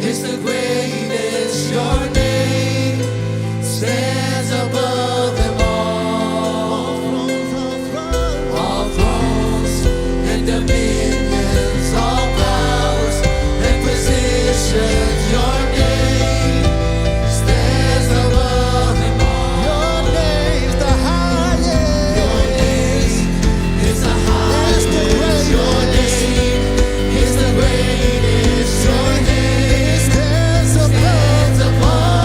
is the greatest. Your name stands above them all. All thrones and dominions, all powers and positions. Your name stands above them all. Your name's the highest. Your name is the highest. Your name is the greatest. Your name stands above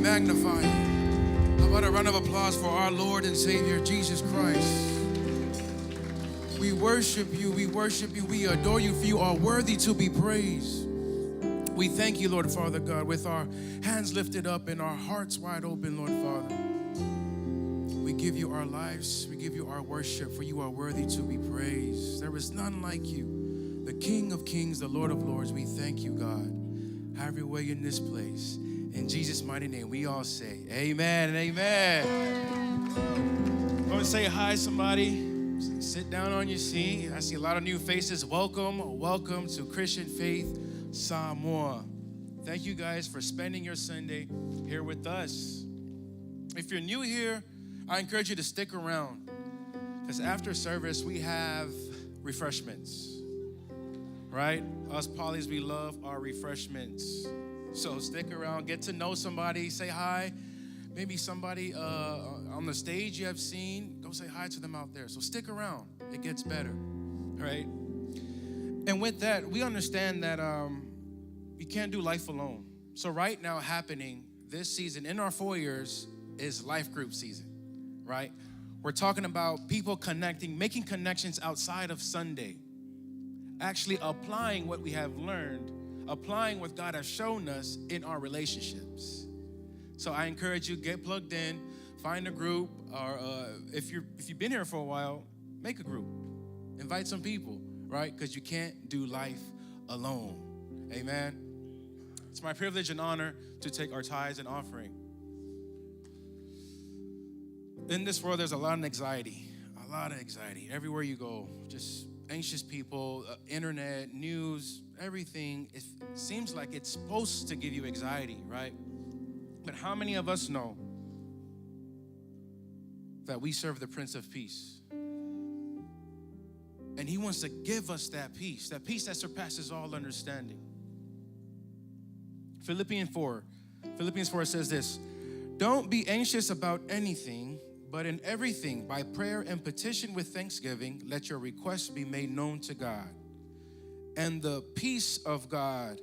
magnify you. How about a round of applause for our Lord and Savior, Jesus Christ? We worship you, we adore you, for you are worthy to be praised. We thank you, Lord Father God, with our hands lifted up and our hearts wide open, Lord Father. We give you our lives, we give you our worship, for you are worthy to be praised. There is none like you, the King of Kings, the Lord of Lords. We thank you, God. Have your way in this place. In Jesus' mighty name, we all say amen and amen. Go and say hi, somebody. Sit down on your seat. I see a lot of new faces. Welcome to Christian Faith Samoa. Thank you guys for spending your Sunday here with us. If you're new here, I encourage you to stick around, because after service we have refreshments, right? Us Polys, we love our refreshments. So stick around, get to know somebody, say hi. Maybe somebody on the stage you have seen, go say hi to them out there. So stick around, it gets better, right? And with that, we understand that you can't do life alone. So right now happening this season in our 4 years is life group season, right? We're talking about people connecting, making connections outside of Sunday, actually applying what we have learned, applying what God has shown us in our relationships. So I encourage you, get plugged in, find a group, or if you've been here for a while, make a group. Invite some people, right? Because you can't do life alone. Amen. It's my privilege and honor to take our tithes and offering. In this world, there's a lot of anxiety. Everywhere you go, just anxious people, internet, news, everything. It seems like it's supposed to give you anxiety, right? But how many of us know that we serve the Prince of Peace? And he wants to give us that peace that surpasses all understanding. Philippians 4 says this: don't be anxious about anything, but in everything, by prayer and petition with thanksgiving, let your requests be made known to God. And the peace of God,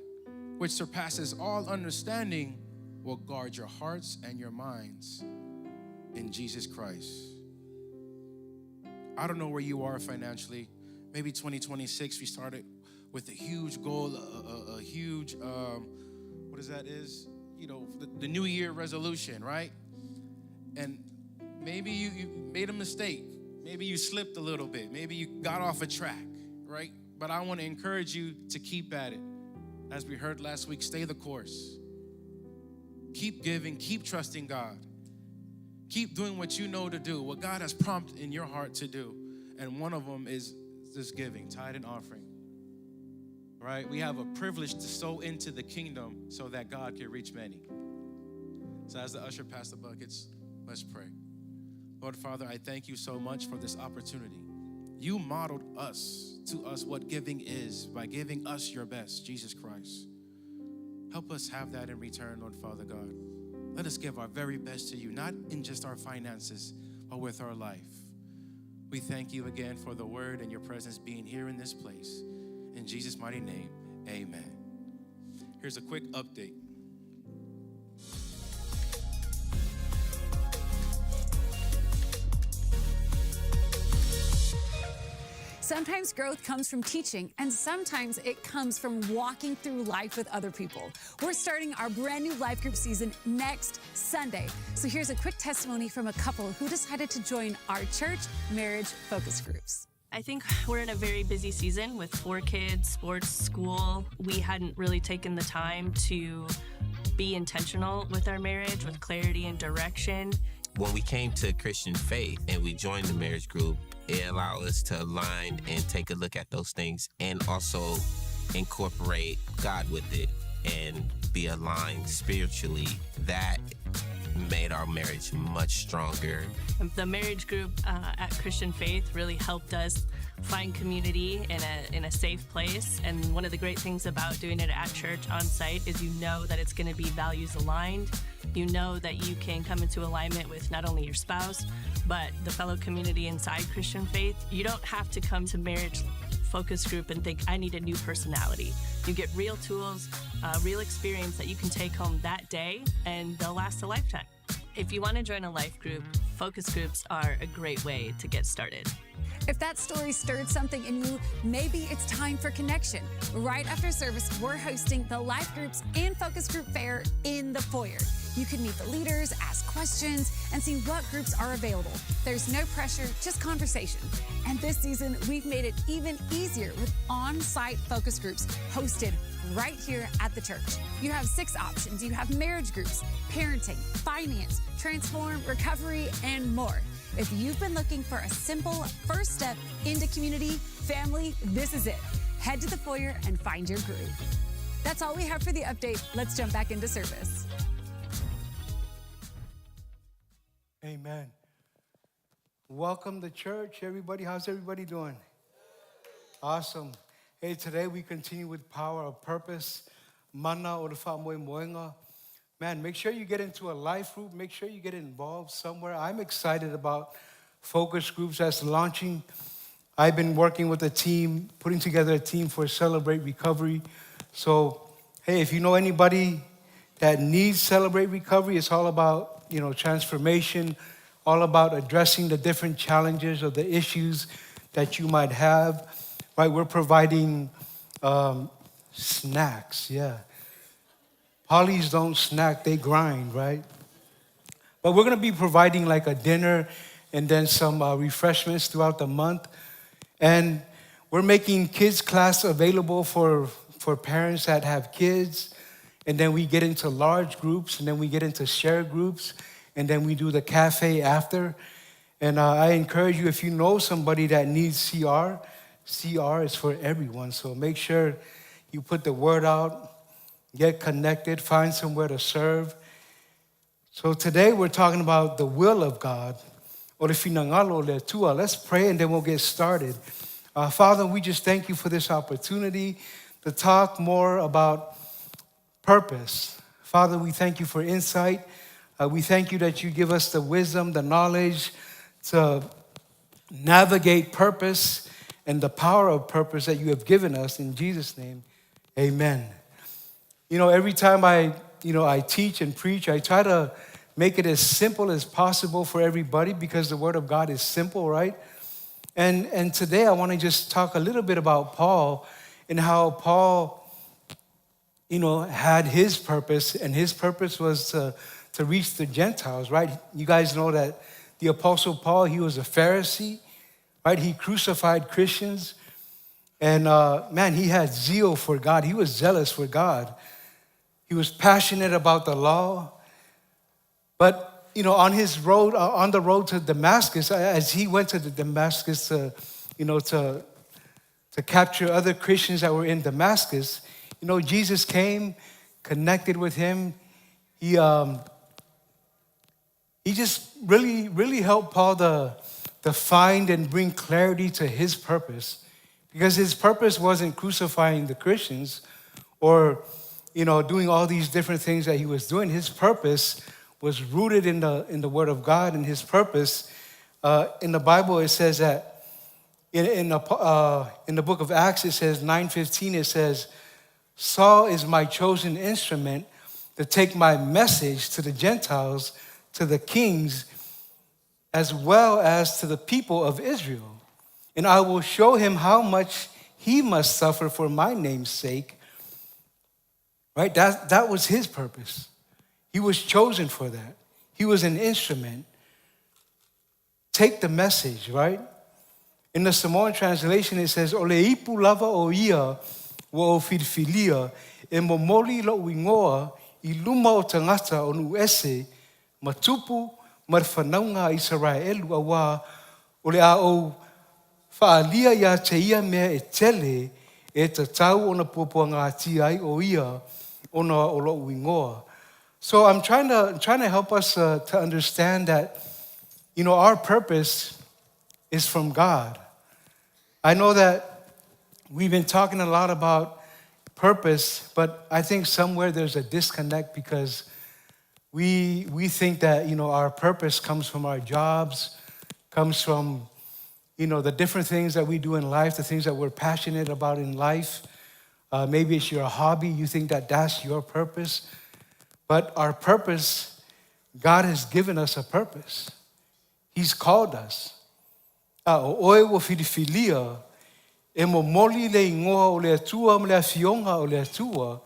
which surpasses all understanding, will guard your hearts and your minds in Jesus Christ. I don't know where you are financially. Maybe 2026, we started with a huge goal, a huge, what is that is? You know, the New Year resolution, right? And maybe you made a mistake. Maybe you slipped a little bit. Maybe you got off a track, right? But I want to encourage you to keep at it. As we heard last week, stay the course. Keep giving, keep trusting God. Keep doing what you know to do, what God has prompted in your heart to do. And one of them is this giving, tithe and offering, right? We have a privilege to sow into the kingdom so that God can reach many. So as the usher passed the buckets, let's pray. Lord Father, I thank you so much for this opportunity. You modeled to us what giving is by giving us your best, Jesus Christ. Help us have that in return, Lord Father God. Let us give our very best to you, not in just our finances, but with our life. We thank you again for the word and your presence being here in this place. In Jesus' mighty name, amen. Here's a quick update. Sometimes growth comes from teaching, and sometimes it comes from walking through life with other people. We're starting our brand new life group season next Sunday. So here's a quick testimony from a couple who decided to join our church marriage focus groups. I think we're in a very busy season with 4 kids, sports, school. We hadn't really taken the time to be intentional with our marriage, with clarity and direction. When we came to Christian Faith and we joined the marriage group, it allowed us to align and take a look at those things and also incorporate God with it and be aligned spiritually. That made our marriage much stronger. The marriage group at Christian Faith really helped us find community in a safe place. And one of the great things about doing it at church on site is you know that it's going to be values aligned. You know that you can come into alignment with not only your spouse, but the fellow community inside Christian Faith. You don't have to come to marriage focus group and think, I need a new personality. You get real tools, real experience that you can take home that day, and they'll last a lifetime. If you want to join a life group, focus groups are a great way to get started. If that story stirred something in you, maybe it's time for connection. Right after service, we're hosting the Life Groups and Focus Group Fair in the foyer. You can meet the leaders, ask questions, and see what groups are available. There's no pressure, just conversation. And this season, we've made it even easier with on-site focus groups hosted right here at the church. You have 6 options. You have marriage groups, parenting, finance, transform, recovery, and more. If you've been looking for a simple first step into community, family, this is it. Head to the foyer and find your group. That's all we have for the update. Let's jump back into service. Amen. Welcome to church, everybody. How's everybody doing? Awesome. Hey, today we continue with Power of Purpose. Mana o Fa Moe Moenga. Man, make sure you get into a life group. Make sure you get involved somewhere. I'm excited about focus groups that's launching. I've been working with a team, putting together a team for Celebrate Recovery. So, hey, if you know anybody that needs Celebrate Recovery, it's all about, transformation, all about addressing the different challenges or the issues that you might have. Right, we're providing snacks, yeah. Polys don't snack, they grind, right? But we're going to be providing like a dinner and then some refreshments throughout the month. And we're making kids class available for parents that have kids. And then we get into large groups, and then we get into share groups, and then we do the cafe after. And I encourage you, if you know somebody that needs CR is for everyone. So make sure you put the word out. Get connected, find somewhere to serve. So today we're talking about the will of God. Or the Finagalo, the Atua. Let's pray and then we'll get started. Father, we just thank you for this opportunity to talk more about purpose. Father, we thank you for insight. We thank you that you give us the wisdom, the knowledge to navigate purpose and the power of purpose that you have given us. In Jesus' name, amen. Every time I teach and preach, I try to make it as simple as possible for everybody because the Word of God is simple, right? And today I want to just talk a little bit about Paul and how Paul, had his purpose, and his purpose was to reach the Gentiles, right? You guys know that the Apostle Paul, he was a Pharisee, right? He crucified Christians. And he had zeal for God. He was zealous for God. He was passionate about the law. But, on his road, on the road to Damascus, as he went to Damascus to capture other Christians that were in Damascus, Jesus came, connected with him. He just really, really helped Paul to find and bring clarity to his purpose. Because his purpose wasn't crucifying the Christians or, doing all these different things that he was doing. His purpose was rooted in the Word of God, and his purpose, in the Bible, it says that, in the book of Acts, it says, 9:15, it says, Saul is my chosen instrument to take my message to the Gentiles, to the kings, as well as to the people of Israel. And I will show him how much he must suffer for my name's sake. Right? That was his purpose. He was chosen for that. He was an instrument. Take the message, right? In the Samoan translation, it says, Ole ipu lava o ia wa o filfilia e momoli lo wingoa I luma o tangata o nu ese matupu marwhanaunga Israelu awa ole a o whaalia ia te ia mea e tele e te tau o na pupua ngā tiai o ia o na o lo wingoa. So I'm trying to help us to understand that, our purpose is from God. I know that we've been talking a lot about purpose, but I think somewhere there's a disconnect because we think that, our purpose comes from our jobs, comes from, the different things that we do in life, the things that we're passionate about in life. Maybe it's your hobby. You think that that's your purpose. But our purpose, God has given us a purpose. He's called us. Oe wo filifilia, e mo moli le ingoa o le atua, mo le afionga o le atua,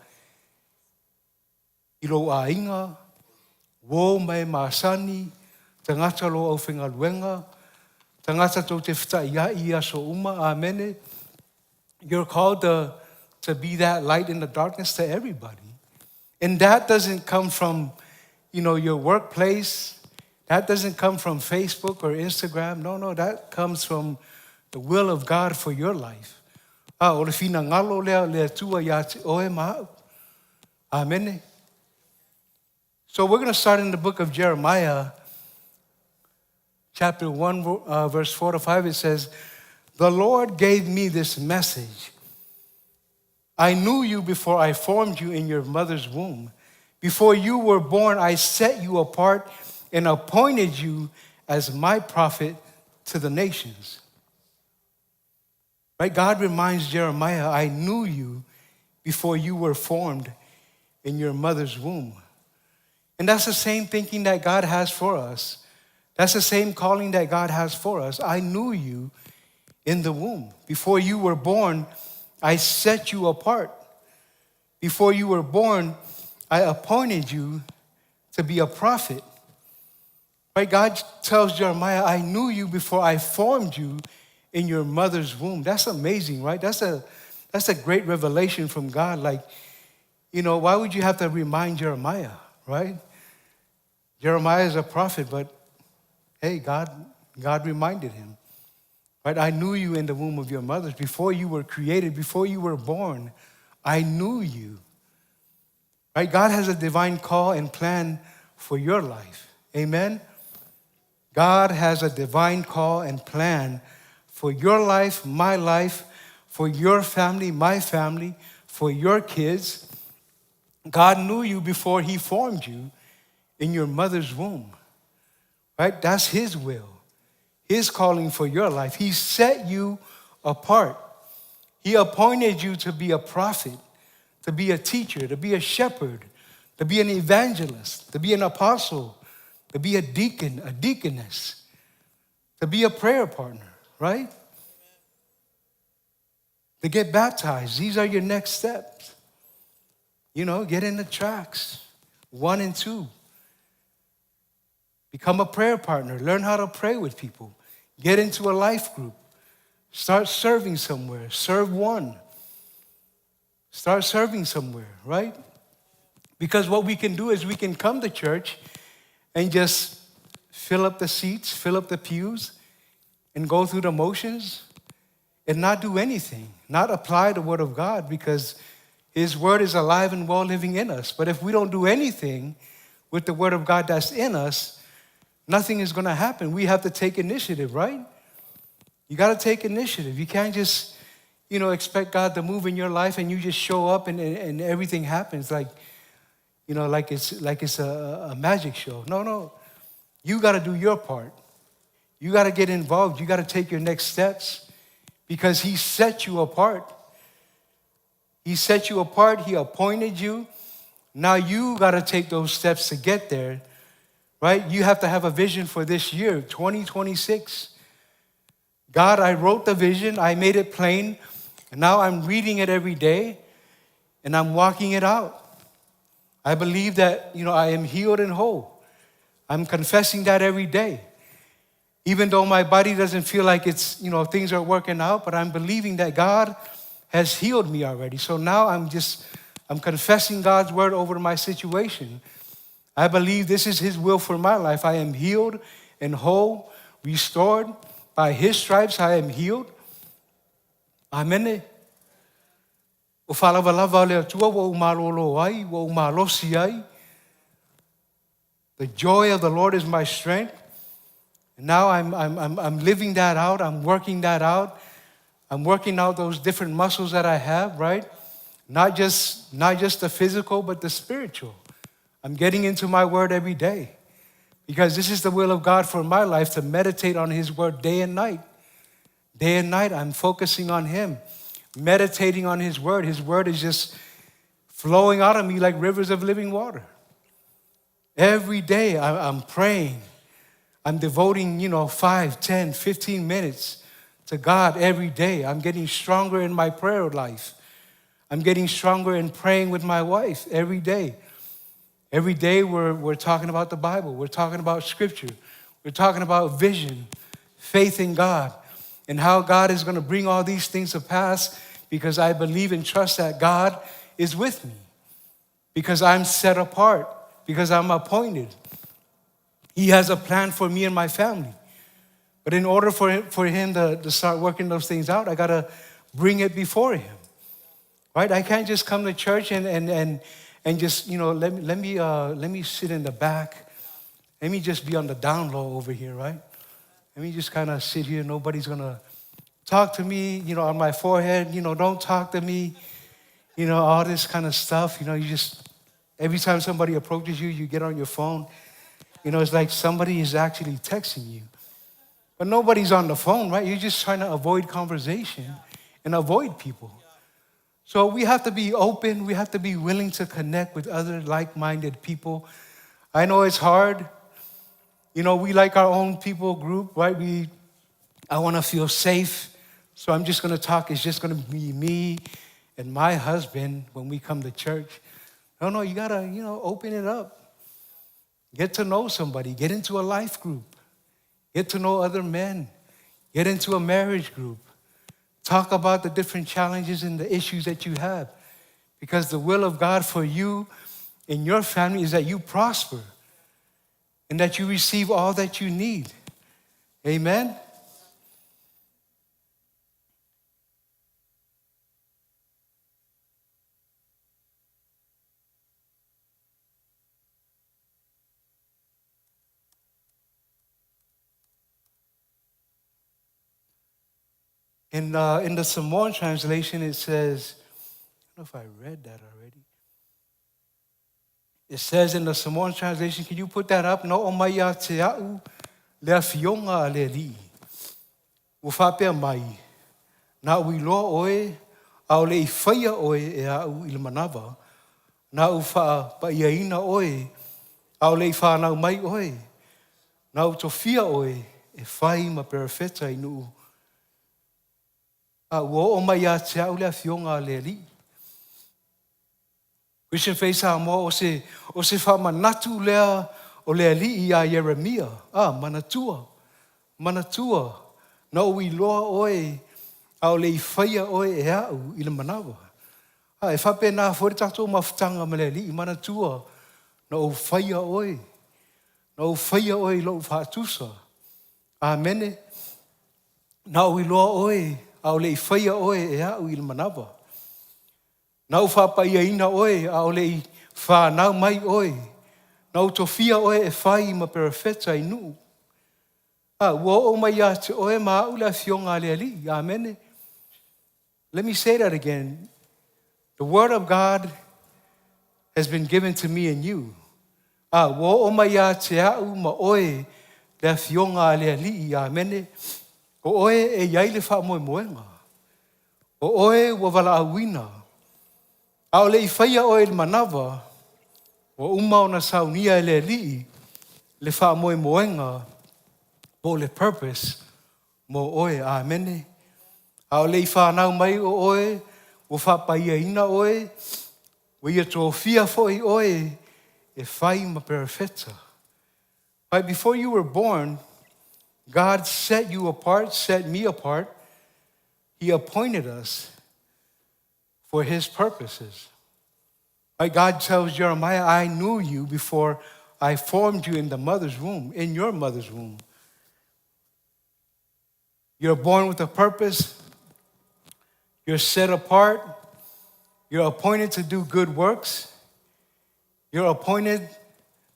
I lo a inga, wo mai maasani, tangata lo au whengaluenga, tangata tau te whita ia so uma, amene. You're called to be that light in the darkness to everybody. And that doesn't come from, your workplace. That doesn't come from Facebook or Instagram. No, that comes from the will of God for your life. O le finagalo le atua ia te oe mahau. Amen. So we're going to start in the book of Jeremiah, chapter 1, verse 4 to 5. It says, "The Lord gave me this message. I knew you before I formed you in your mother's womb. Before you were born, I set you apart and appointed you as my prophet to the nations." Right? God reminds Jeremiah, I knew you before you were formed in your mother's womb. And that's the same thinking that God has for us. That's the same calling that God has for us. I knew you in the womb. Before you were born, I set you apart. Before you were born, I appointed you to be a prophet. Right? God tells Jeremiah, I knew you before I formed you in your mother's womb. That's amazing, right? That's a great revelation from God. Like, why would you have to remind Jeremiah, right? Jeremiah is a prophet, but hey, God reminded him. Right? I knew you in the womb of your mothers. Before you were created, before you were born, I knew you. Right? God has a divine call and plan for your life. Amen? God has a divine call and plan for your life, my life, for your family, my family, for your kids. God knew you before he formed you in your mother's womb. Right? That's his will. His calling for your life. He set you apart. He appointed you to be a prophet, to be a teacher, to be a shepherd, to be an evangelist, to be an apostle, to be a deacon, a deaconess, to be a prayer partner, right? To get baptized. These are your next steps. Get in the tracks, 1 and 2. Become a prayer partner. Learn how to pray with people. Get into a life group. Start serving somewhere. Serve one. Start serving somewhere, right? Because what we can do is we can come to church and just fill up the seats, fill up the pews, and go through the motions and not do anything, not apply the word of God, because his word is alive and well living in us. But if we don't do anything with the word of God that's in us, nothing is going to happen. We have to take initiative, right? You got to take initiative. You can't just, expect God to move in your life and you just show up and everything happens like it's a magic show. No. You got to do your part. You got to get involved. You got to take your next steps because he set you apart. He set you apart. He appointed you. Now you got to take those steps to get there. Right? You have to have a vision for this year, 2026. God, I wrote the vision. I made it plain. And now I'm reading it every day. And I'm walking it out. I believe that, I am healed and whole. I'm confessing that every day. Even though my body doesn't feel like it's, things are working out. But I'm believing that God has healed me already. So now I'm confessing God's word over my situation. I believe this is his will for my life. I am healed and whole, restored. By his stripes, I am healed. Amen. O whalavalava le atua wa umalolo ai, wa umalosi ai. The joy of the Lord is my strength. And now I'm living that out. I'm working that out. I'm working out those different muscles that I have, right? Not just the physical, but the spiritual. I'm getting into my word every day because this is the will of God for my life, to meditate on his word day and night. Day and night, I'm focusing on Him, meditating on His Word. His Word is just flowing out of me like rivers of living water. Every day, I'm praying. I'm devoting, 5, 10, 15 minutes to God every day. I'm getting stronger in my prayer life. I'm getting stronger in praying with my wife every day. Every day, we're talking about the Bible. We're talking about Scripture. We're talking about vision, faith in God, and how God is going to bring all these things to pass because I believe and trust that God is with me, because I'm set apart, because I'm appointed. He has a plan for me and my family. But in order for him to start working those things out, I got to bring it before Him, right? I can't just come to church and just, let me sit in the back. Let me just be on the down low over here, right? Let me just kind of sit here. Nobody's going to talk to me, on my forehead. Don't talk to me. All this kind of stuff. You just, every time somebody approaches you, you get on your phone. It's like somebody is actually texting you. But nobody's on the phone, right? You're just trying to avoid conversation and avoid people. So we have to be open. We have to be willing to connect with other like-minded people. I know it's hard. We like our own people group, right? I want to feel safe. So I'm just going to talk. It's just going to be me and my husband when we come to church. No, you got to, open it up. Get to know somebody. Get into a life group. Get to know other men. Get into a marriage group. Talk about the different challenges and the issues that you have. Because the will of God for you and your family is that you prosper and that you receive all that you need. Amen? In the Samoan translation, it says, I don't know if I read that already. It says in the Samoan translation, can you put that up? No omaya te au lea fionga le li. Ufapea mai. Na uiloa oe, au le ifaya oe e au ilmanava. Na ufa pa iaina oe, au le ifanau mai oe. Na utofia oe, e fai ma perfeta inu. Christian Faith Samoa o se whamanatu lea o lea li I a Yeremia. Manatua. Na ui loa oe au le whaia oe e au I le manawa. E whape nā whore tato mawhitanga ma le li manatua. Na o whaia oe. Na o whaia oe lo whātusa. Amene. Na ui loa oe au le whaia oe e au I le manawa. Nau whapaia ina oe au le whanau mai oe. Nau tofia oe e whai ma perfeta inu. Ua o mai a te oe ma au le fionga le ali. Amen. Let me say that again. The word of God has been given to me and you. Ua o mai a te au ma oe le fionga le ali. Amen. O oe e iai le wha moe moenga. O oe wa wala awina. Au le whaia oe le manawa. O umau na saunia le li. Le wha moe moenga. Po le purpose. Mo oe. Amen. Au le whanau mai o oe. O whapaia ina oe. O ia tō fia foi oe. E whai ma perfecta. Right before you were born, God set you apart, set me apart. He appointed us for His purposes. Right? God tells Jeremiah, I knew you before I formed you in the mother's womb, in your mother's womb. You're born with a purpose. You're set apart. You're appointed to do good works. You're appointed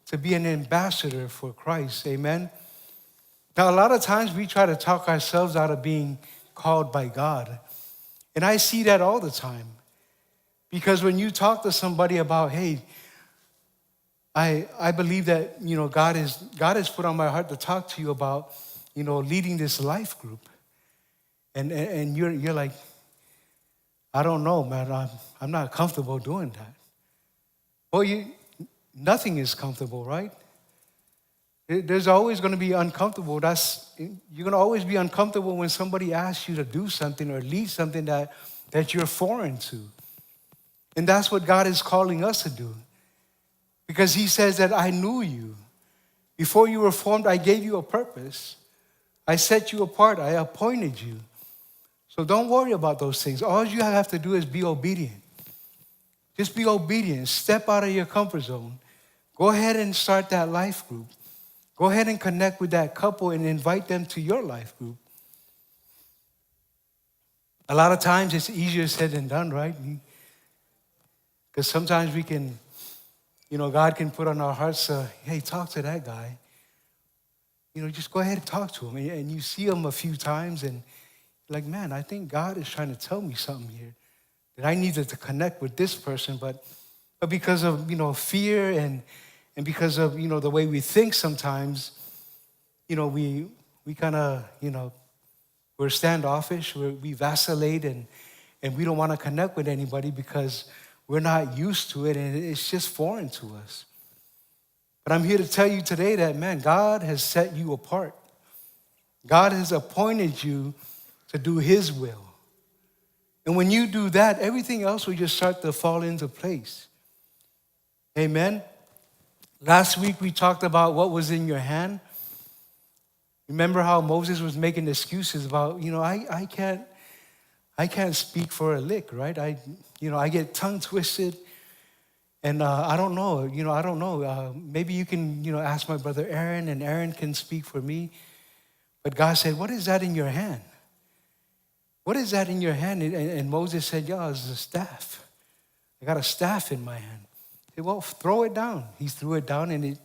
to be an ambassador for Christ. Amen. Now, a lot of times we try to talk ourselves out of being called by God. And I see that all the time. Because when you talk to somebody about, hey, I believe that, God has put on my heart to talk to you about, leading this life group. And you're like, I don't know, man. I'm not comfortable doing that. Well, nothing is comfortable, right? There's always going to be uncomfortable. You're going to always be uncomfortable when somebody asks you to do something or lead something that you're foreign to. And that's what God is calling us to do. Because he says that I knew you. Before you were formed, I gave you a purpose. I set you apart. I appointed you. So don't worry about those things. All you have to do is be obedient. Just be obedient. Step out of your comfort zone. Go ahead and start that life group. Go ahead and connect with that couple and invite them to your life group. A lot of times it's easier said than done, right? Because sometimes we can, God can put on our hearts, hey, talk to that guy. Just go ahead and talk to him. And you see him a few times and you're like, man, I think God is trying to tell me something here. That I needed to connect with this person, but because of, fear and because of, the way we think sometimes, we kind of, we're standoffish, we vacillate, and we don't want to connect with anybody because we're not used to it, and it's just foreign to us. But I'm here to tell you today that, man, God has set you apart. God has appointed you to do his will. And when you do that, everything else will just start to fall into place. Amen. Last week we talked about what was in your hand. Remember how Moses was making excuses about, I can't speak for a lick, right? I get tongue twisted, and I don't know. Maybe you can, ask my brother Aaron, and Aaron can speak for me. But God said, what is that in your hand? What is that in your hand? And Moses said, it's a staff. I got a staff in my hand. He said, well, throw it down. He threw it down, and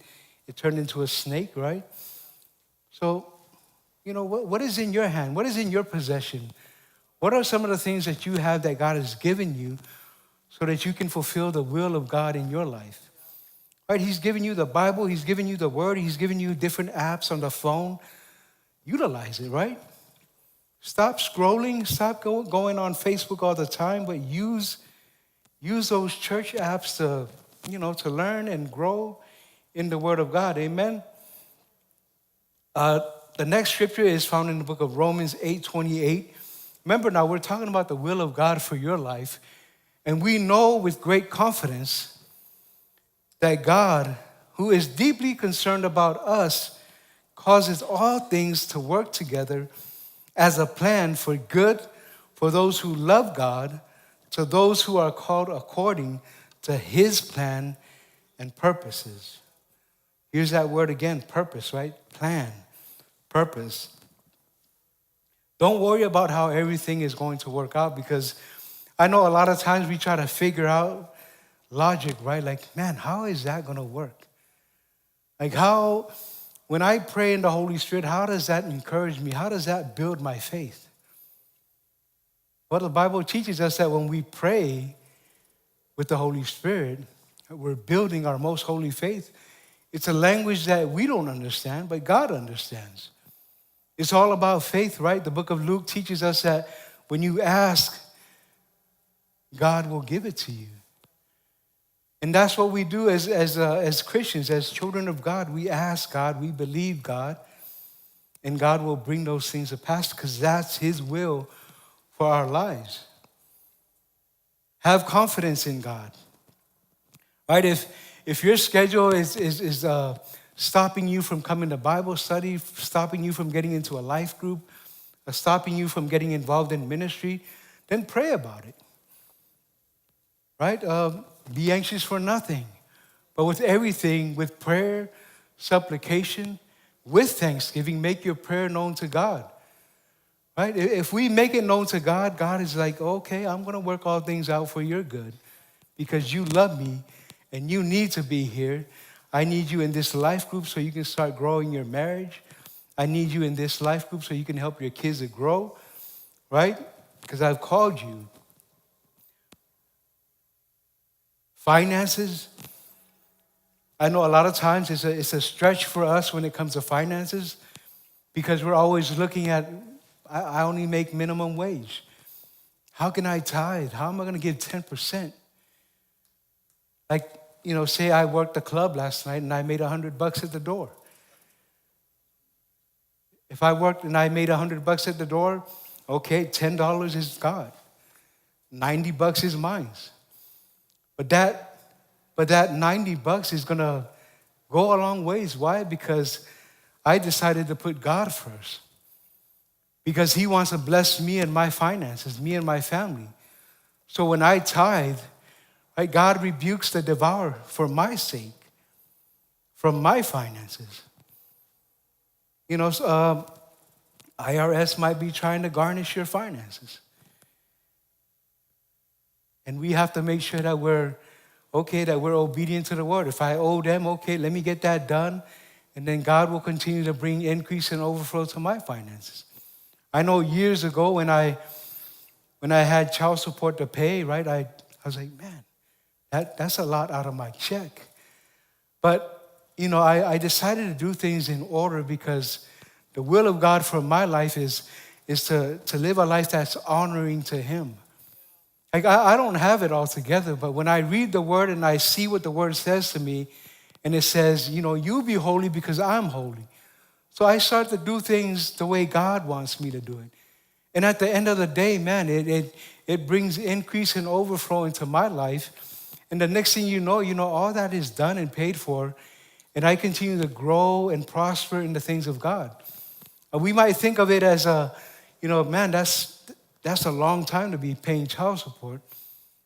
it turned into a snake, right? So, what is in your hand? What is in your possession? What are some of the things that you have that God has given you so that you can fulfill the will of God in your life? Right? He's given you the Bible. He's given you the Word. He's given you different apps on the phone. Utilize it, right? Stop scrolling. Stop going on Facebook all the time, but use those church apps to learn and grow in the Word of God. Amen. The next scripture is found in the book of Romans 8:28. Remember now, we're talking about the will of God for your life, and we know with great confidence that God, who is deeply concerned about us, causes all things to work together as a plan for good for those who love God, to those who are called according to his plan and purposes. Here's that word again, purpose, right? Plan, purpose. Don't worry about how everything is going to work out, because I know a lot of times we try to figure out logic, right? Like, man, how is that going to work? Like when I pray in the Holy Spirit, how does that encourage me? How does that build my faith? Well, the Bible teaches us that when we pray with the Holy Spirit, we're building our most holy faith. It's a language that we don't understand, but God understands. It's all about faith, right? The book of Luke teaches us that when you ask, God will give it to you. And that's what we do as Christians, as children of God. We ask God, we believe God, and God will bring those things to pass because that's his will for our lives. Have confidence in God. Right? If your schedule is stopping you from coming to Bible study, stopping you from getting into a life group, stopping you from getting involved in ministry, then pray about it. Right? Be anxious for nothing, but with everything, with prayer, supplication, with thanksgiving, make your prayer known to God. Right? If we make it known to God, God is like, okay, I'm going to work all things out for your good because you love me and you need to be here. I need you in this life group so you can start growing your marriage. I need you in this life group so you can help your kids to grow, right? Because I've called you. Finances. I know a lot of times it's a stretch for us when it comes to finances because we're always looking at I only make minimum wage. How can I tithe? How am I going to give 10%? Like, say I worked the club last night and I made $100 at the door. If I worked and I made $100 at the door, okay, $10 is God. $90 is mine. But that $90 is gonna go a long ways. Why? Because I decided to put God first. Because He wants to bless me and my finances, me and my family. So when I tithe, right, God rebukes the devourer for my sake, from my finances. IRS might be trying to garnish your finances. And we have to make sure that we're obedient to the word. If I owe them, okay, let me get that done. And then God will continue to bring increase and overflow to my finances. I know years ago when I had child support to pay, right, I was like, man, that's a lot out of my check. But, I decided to do things in order because the will of God for my life is to live a life that's honoring to Him. Like, I don't have it all together, but when I read the word and I see what the word says to me, and it says, you be holy because I'm holy. So I start to do things the way God wants me to do it. And at the end of the day, man, it brings increase and overflow into my life. And the next thing you know, all that is done and paid for. And I continue to grow and prosper in the things of God. We might think of it as man, that's a long time to be paying child support.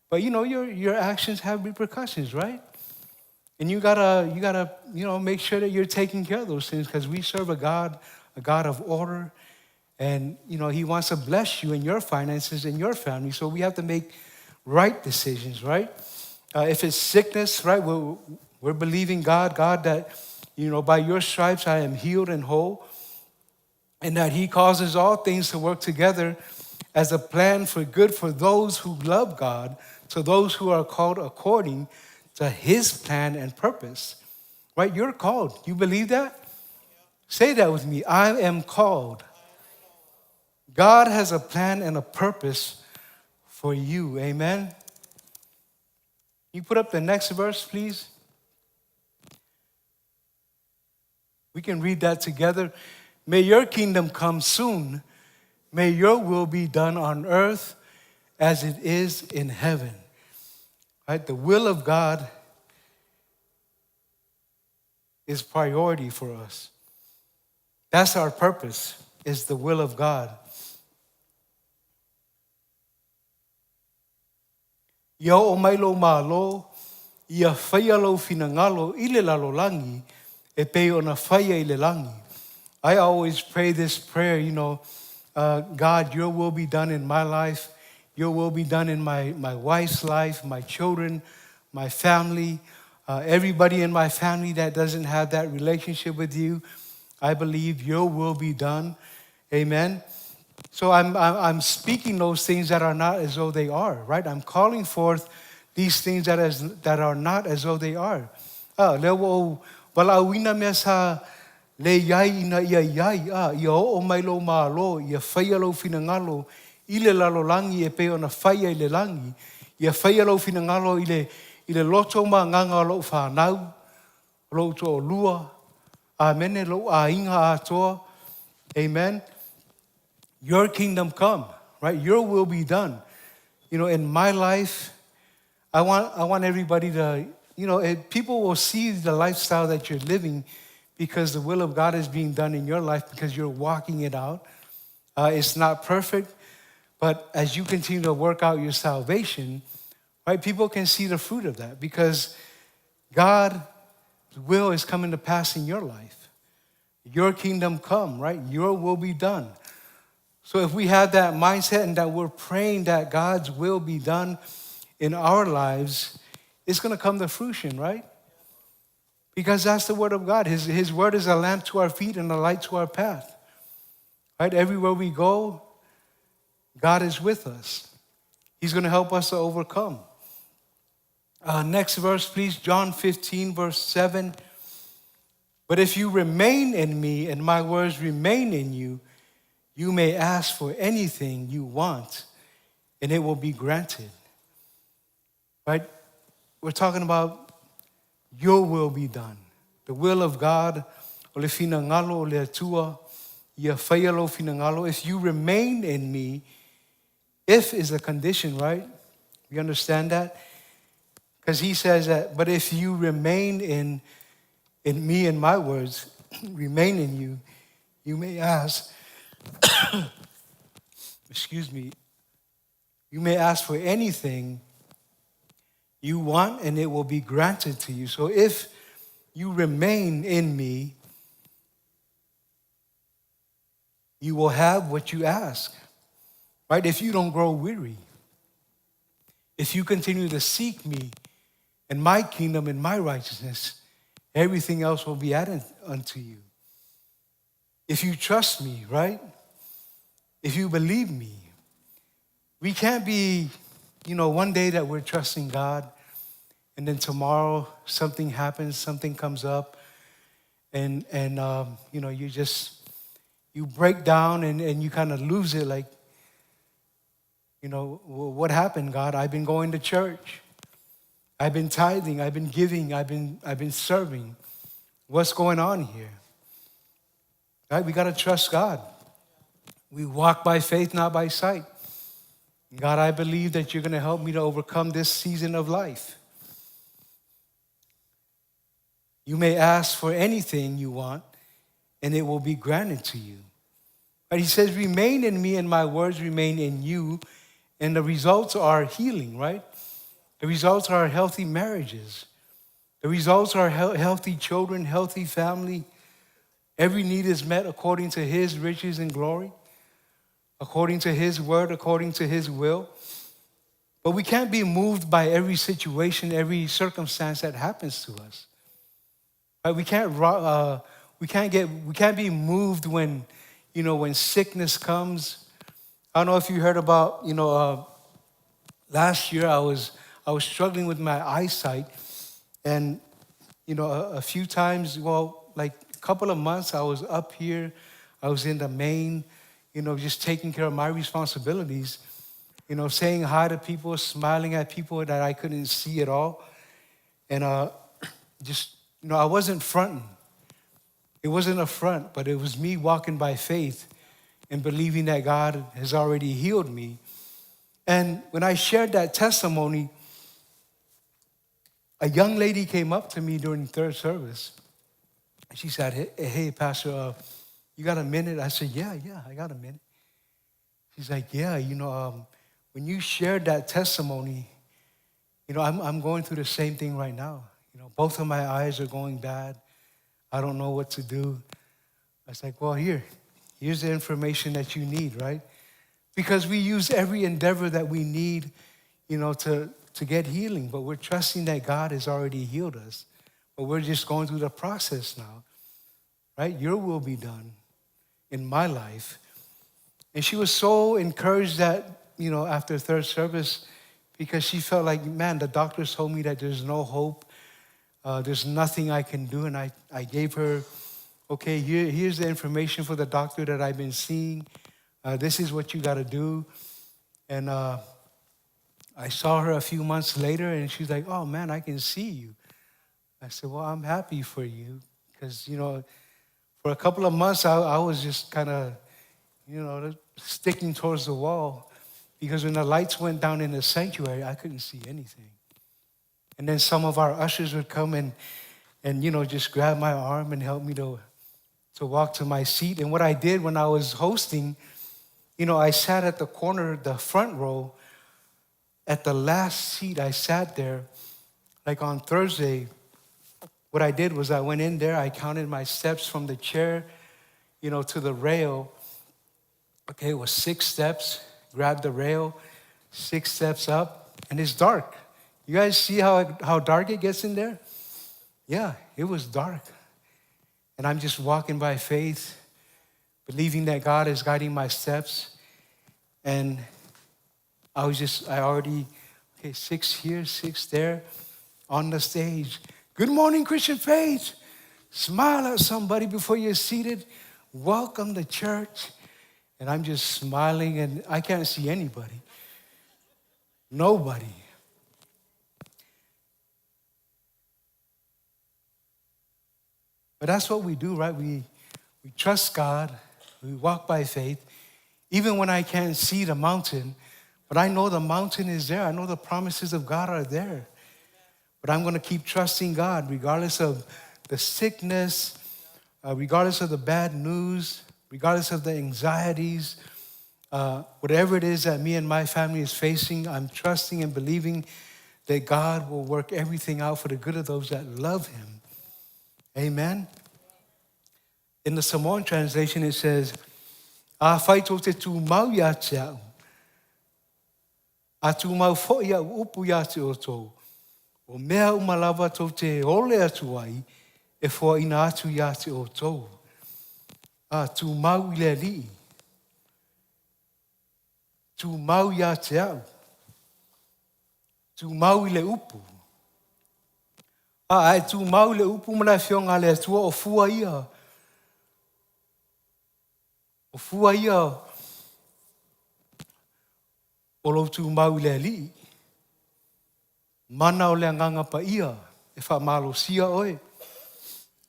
But your actions have repercussions, right? And you gotta make sure that you're taking care of those things because we serve a God of order. And He wants to bless you in your finances and your family. So we have to make right decisions, right? If it's sickness, right, we're believing God that, by your stripes I am healed and whole, and that He causes all things to work together as a plan for good for those who love God, to those who are called according to His plan and purpose. Right? You're called. You believe that? Say that with me. I am called. God has a plan and a purpose for you. Amen? You put up the next verse, please? We can read that together. May your kingdom come soon. May your will be done on earth as it is in heaven. Right? The will of God is priority for us. That's our purpose, is the will of God. Ia o mailo malo, ia whaia lo finagalo, ile lalo langi, e pe ona whaia ile langi. I always pray this prayer, God, your will be done in my life. Your will be done in my wife's life, my children, my family, everybody in my family that doesn't have that relationship with you. I believe your will be done. Amen. So I'm speaking those things that are not as though they are, right? I'm calling forth these things that are not as though they are. Lewo walauina mesa le yai ina ia yai ia o mailo malo ia whaia lo finagalo ile lalo langi e pe ona whaia ile langi ia whaia lo finagalo ile loto ma nganga lo whanau lo to lua amene lo a inga atoa. Amen. Your kingdom come, right? Your will be done. In my life, I want everybody to, people will see the lifestyle that you're living because the will of God is being done in your life because you're walking it out. It's not perfect, but as you continue to work out your salvation, right, people can see the fruit of that because God's will is coming to pass in your life. Your kingdom come, right? Your will be done. So if we have that mindset and that we're praying that God's will be done in our lives, it's going to come to fruition, right? Because that's the word of God. His word is a lamp to our feet and a light to our path. Right? Everywhere we go, God is with us. He's going to help us to overcome. Next verse, please. John 15, verse 7. But if you remain in me and my words remain in you, You may ask for anything you want, and it will be granted. Right? We're talking about your will be done. The will of God, o le finagalo, o le atua, ia whaialo finagalo. If you remain in me, if is a condition, right? You understand that? Because he says that, but if you remain in me and my words, remain in you, you may ask, excuse me, you may ask for anything you want and it will be granted to you. So if you remain in me, you will have what you ask, right? If you don't grow weary, if you continue to seek me and my kingdom and my righteousness, everything else will be added unto you. If you trust me, right? If you believe me, we can't be, one day that we're trusting God and then tomorrow something happens, something comes up and you break down and you kind of lose it like, what happened, God? I've been going to church. I've been tithing. I've been giving. I've been serving. What's going on here? Right? We got to trust God. We walk by faith, not by sight. God, I believe that you're going to help me to overcome this season of life. You may ask for anything you want, and it will be granted to you. But he says, remain in me and my words remain in you. And the results are healing, right? The results are healthy marriages. The results are healthy children, healthy family. Every need is met according to his riches and glory, according to his word, according to his will. But we can't be moved by every situation, every circumstance that happens to us. Right? We can't be moved when, when sickness comes. I don't know if you heard about, last year I was struggling with my eyesight, and a few times, like a couple of months, I was up here, I was in the main, just taking care of my responsibilities, saying hi to people, smiling at people that I couldn't see at all, and I wasn't fronting. It wasn't a front, but it was me walking by faith and believing that God has already healed me. And when I shared that testimony, a young lady came up to me during third service. And she said, hey, Pastor, you got a minute? I said, yeah, I got a minute. She's like, yeah, when you shared that testimony, I'm going through the same thing right now. Both of my eyes are going bad. I don't know what to do. I was like, well, here's the information that you need, right? Because we use every endeavor that we need, to get healing, but we're trusting that God has already healed us. But we're just going through the process now, right? Your will be done in my life. And she was so encouraged that, after third service, because she felt like, man, the doctors told me that there's no hope. There's nothing I can do. And I gave her, okay, here's the information for the doctor that I've been seeing. This is what you got to do. And I saw her a few months later, and she's like, oh, man, I can see you. I said, well, I'm happy for you. Because, for a couple of months, I was just kind of, sticking towards the wall. Because when the lights went down in the sanctuary, I couldn't see anything. And then some of our ushers would come and just grab my arm and help me to walk to my seat. And what I did when I was hosting, I sat at the corner, the front row, at the last seat. I sat there, like on Thursday. What I did was I went in there, I counted my steps from the chair, to the rail. Okay, it was 6 steps, grabbed the rail, 6 steps up, and it's dark. You guys see how dark it gets in there? Yeah, it was dark. And I'm just walking by faith, believing that God is guiding my steps. And I already, 6 here, 6 there, on the stage. Good morning, Christian Faith. Smile at somebody before you're seated. Welcome to church. And I'm just smiling, and I can't see anybody. Nobody. But that's what we do, right? We trust God. We walk by faith. Even when I can't see the mountain, but I know the mountain is there. I know the promises of God are there. But I'm going to keep trusting God regardless of the sickness, regardless of the bad news, regardless of the anxieties, whatever it is that me and my family is facing. I'm trusting and believing that God will work everything out for the good of those that love him. Amen. In the Samoan translation, it says, "A whaito te tū mau ia te au. A tū mau fo ia upu ia te o tōu. O mea umalawa tō te ole atu ai, e fo ina atu ia te o tōu. A tū mau I le li. Tū mau ia te au. Tū mau I le upu. Ai tū mau le upu mana whionga le atua o fua ia. O fua ia o lo tū mau le li. Mana o le anganga pa ia e wha malo sia oe.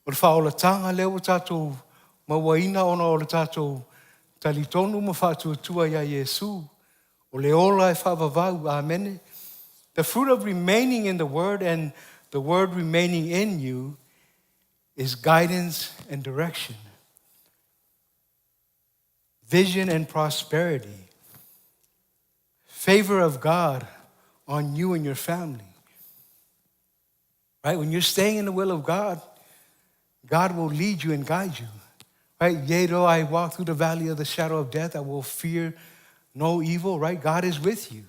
O le wha o le tanga leo o tātou mawaina ona o le tātou talitonu ma wha tua ia Yesu. O le ola e wha vavau. Amen. The fruit of remaining in the word and the word remaining in you is guidance and direction, vision and prosperity, favor of God on you and your family. Right? When you're staying in the will of God, God will lead you and guide you. Right? Yea, though I walk through the valley of the shadow of death, I will fear no evil. Right? God is with you.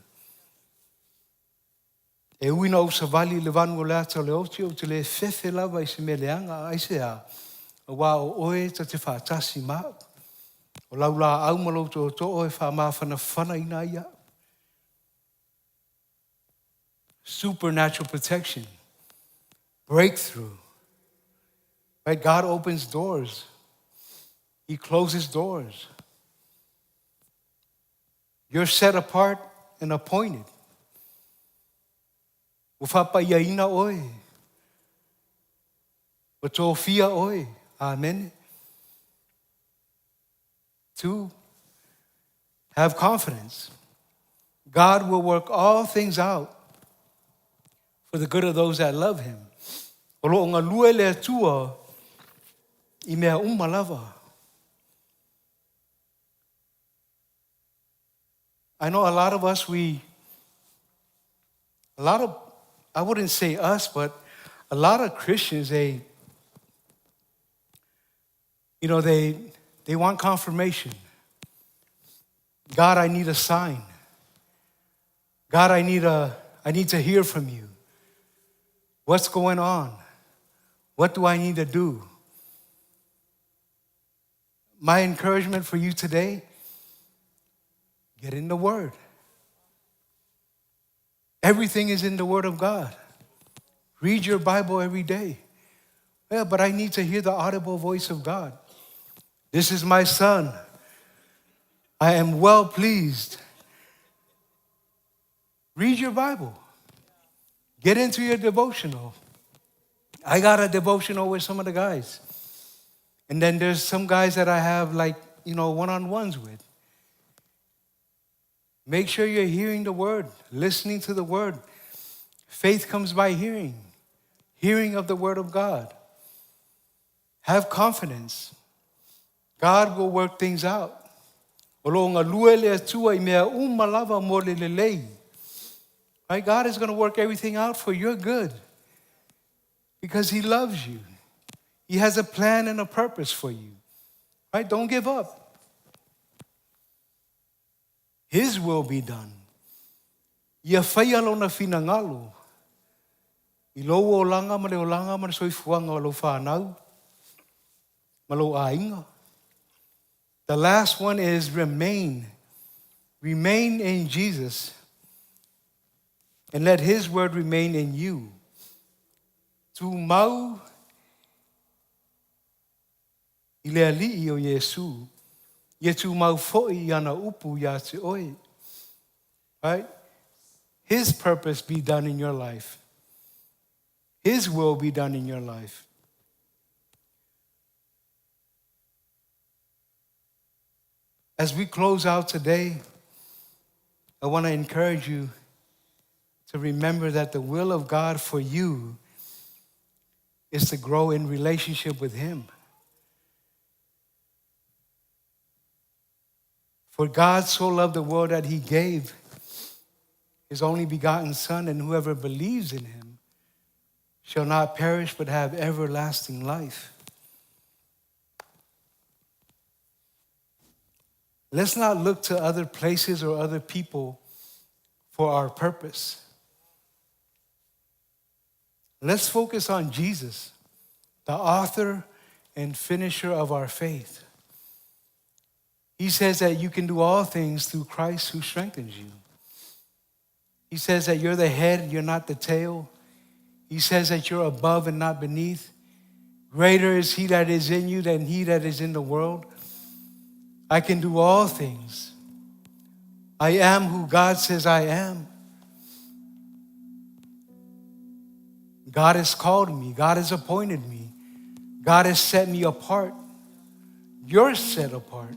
E uina o sa vali le vanu o le ata o le oti o te le fefe lava I se meleanga ai se a wa o oe ta te whaatasi maa. O lau la au malo to o e wha maa whana ina ia. Supernatural protection. Breakthrough. Right? God opens doors. He closes doors. You're set apart and appointed. O whapaiaina oe. O tō fia oe. Amen. 2, have confidence. God will work all things out for the good of those that love him. O lo ngā lue le atua I mea umalawa. I know a lot of us, I wouldn't say us, but a lot of Christians, they want confirmation. God, I need a sign. God, I need to hear from you. What's going on? What do I need to do? My encouragement for you today, get in the Word. Everything is in the Word of God. Read your Bible every day. Yeah, but I need to hear the audible voice of God. This is my son. I am well pleased. Read your Bible. Get into your devotional. I got a devotional with some of the guys. And then there's some guys that I have one-on-ones with. Make sure you're hearing the word, listening to the word. Faith comes by hearing. Hearing of the word of God. Have confidence. God will work things out. Right? God is going to work everything out for your good. Because he loves you. He has a plan and a purpose for you. Right? Don't give up. His will be done. Ia whaia lona Finagalo. I lo o langa ma le o langa ma le soifuanga o lo whanau. Ma lo ainga. The last one is remain. Remain in Jesus. And let his word remain in you. Tu mau I le ali'i o Yesu. Yetu mau fo'i yana upu ya te oi. Right? His purpose be done in your life. His will be done in your life. As we close out today, I want to encourage you to remember that the will of God for you is to grow in relationship with Him. For God so loved the world that He gave His only begotten Son, and whoever believes in Him shall not perish but have everlasting life. Let's not look to other places or other people for our purpose. Let's focus on Jesus, the author and finisher of our faith. He says that you can do all things through Christ who strengthens you. He says that you're the head, you're not the tail. He says that you're above and not beneath. Greater is He that is in you than he that is in the world. I can do all things. I am who God says I am. God has called me. God has appointed me. God has set me apart. You're set apart.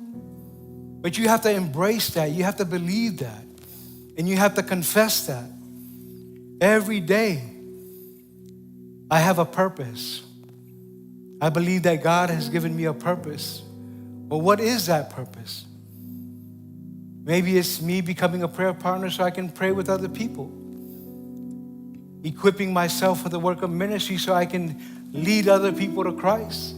But you have to embrace that. You have to believe that. And you have to confess that. Every day, I have a purpose. I believe that God has given me a purpose. But what is that purpose? Maybe it's me becoming a prayer partner so I can pray with other people. Equipping myself for the work of ministry so I can lead other people to Christ.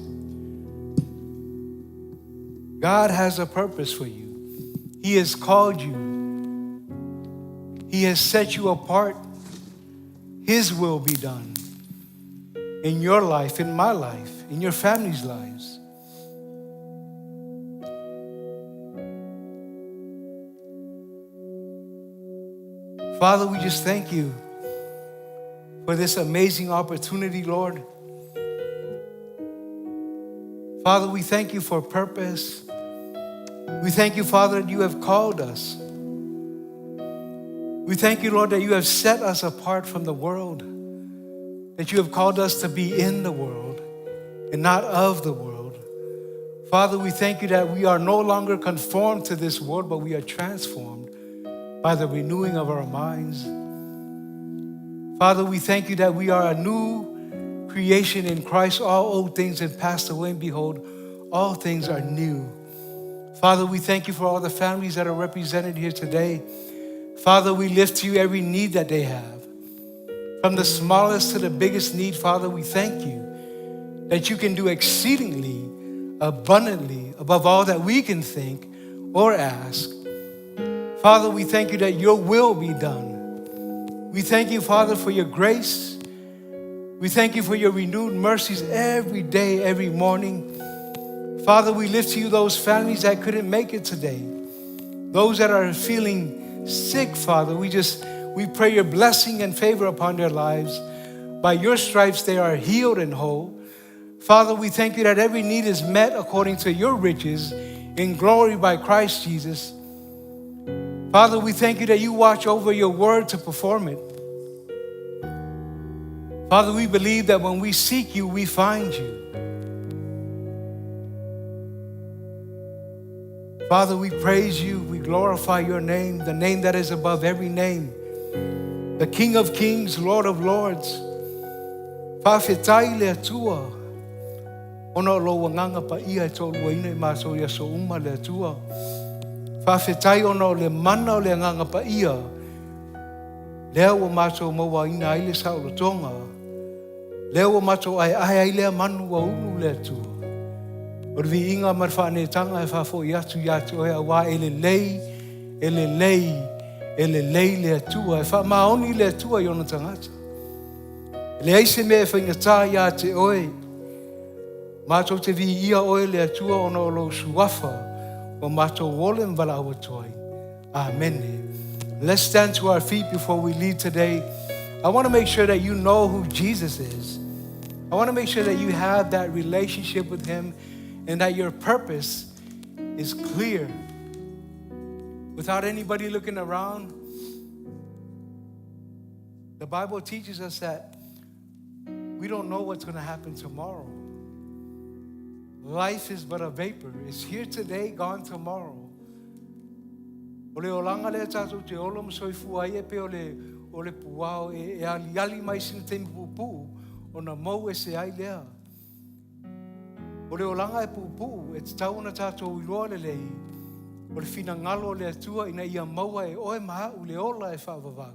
God has a purpose for you. He has called you. He has set you apart. His will be done in your life, in my life, in your family's lives. Father, we just thank you for this amazing opportunity, Lord. Father, we thank you for purpose. We thank you, Father, that you have called us. We thank you, Lord, that you have set us apart from the world, that you have called us to be in the world and not of the world. Father, we thank you that we are no longer conformed to this world, but we are transformed by the renewing of our minds. Father, we thank you that we are a new creation in Christ. All old things have passed away, and behold, all things are new. Father, we thank you for all the families that are represented here today. Father, we lift to you every need that they have. From the smallest to the biggest need, Father, we thank you that you can do exceedingly, abundantly, above all that we can think or ask. Father, we thank you that your will be done. We thank you, Father, for your grace. We thank you for your renewed mercies every day, every morning. Father, we lift to you those families that couldn't make it today. Those that are feeling sick, Father, we pray your blessing and favor upon their lives. By your stripes, they are healed and whole. Father, we thank you that every need is met according to your riches in glory by Christ Jesus. Father, we thank you that you watch over your word to perform it. Father, we believe that when we seek you, we find you. Father, we praise you, we glorify your name, the name that is above every name, the King of Kings, Lord of Lords. Whawhetai le atua, ono lo wanganga pa ia tolu waina maso ya so uma le atua. Whawhetai ono le mana o le nganga pa ia, lea o maso maua ina aile sa o tonga, lea o maso ai aile manu wa unu le atua. O vi inga marwhane tanga e whafo i atu o ea wā ele lei le atua. E wha maoni le atua i ona tangata. Le eise me e whaingatā i ate oe. Mātou te vi ia oe le atua ona o lo suafa. O mātou wole mwala awa toi. Amen. Let's stand to our feet before we leave today. I want to make sure that you know who Jesus is. I want to make sure that you have that relationship with him, and that your purpose is clear. Without anybody looking around, the Bible teaches us that we don't know what's going to happen tomorrow. Life is but a vapor. It's here today, gone tomorrow. Ole olanga le tātou te olom soifu ai e pe ole puao e ali mai sin te pupu o na mau e se ai lea. Ole olanga e pupu e te tau na tātou iloa le lei. Ole Finagalo le Atua ina ia maua e oe maha ule ola e whaavavau.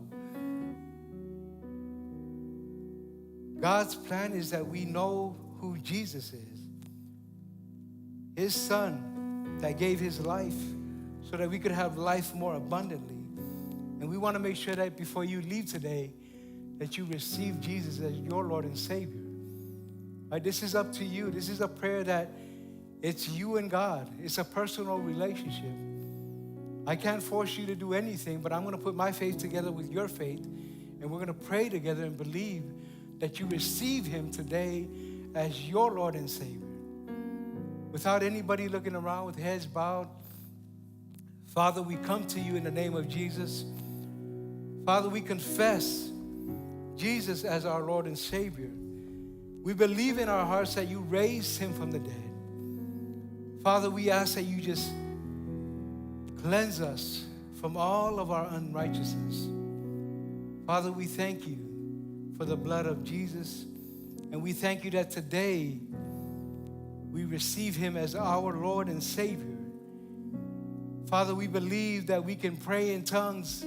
God's plan is that we know who Jesus is. His son that gave his life so that we could have life more abundantly. And we want to make sure that before you leave today, that you receive Jesus as your Lord and Savior. Right, this is up to you. This is a prayer that it's you and God. It's a personal relationship. I can't force you to do anything, but I'm going to put my faith together with your faith, and we're going to pray together and believe that you receive him today as your Lord and Savior. Without anybody looking around with heads bowed, Father, we come to you in the name of Jesus. Father, we confess Jesus as our Lord and Savior. We believe in our hearts that you raised him from the dead. Father, we ask that you just cleanse us from all of our unrighteousness. Father, we thank you for the blood of Jesus, and we thank you that today we receive him as our Lord and Savior. Father, we believe that we can pray in tongues,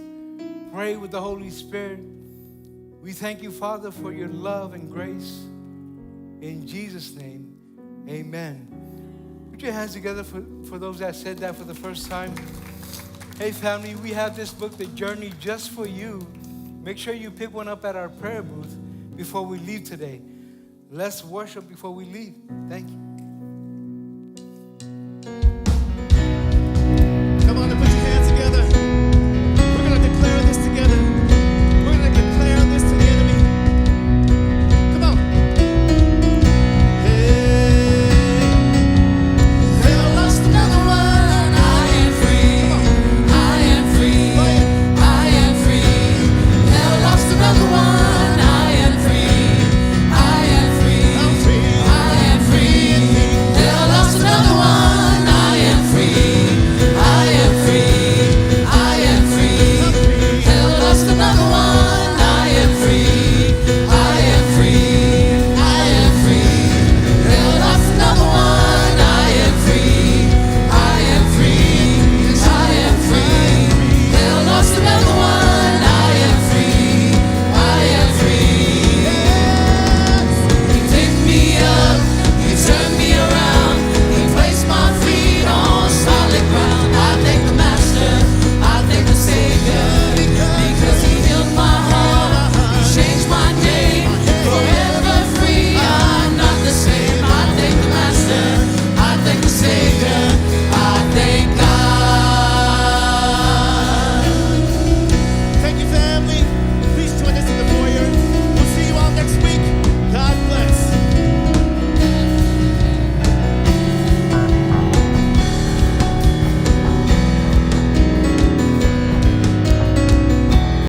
pray with the Holy Spirit. We thank you, Father, for your love and grace. In Jesus' name, amen. Put your hands together for those that said that for the first time. Hey, family, we have this book, The Journey, just for you. Make sure you pick one up at our prayer booth before we leave today. Let's worship before we leave. Thank you.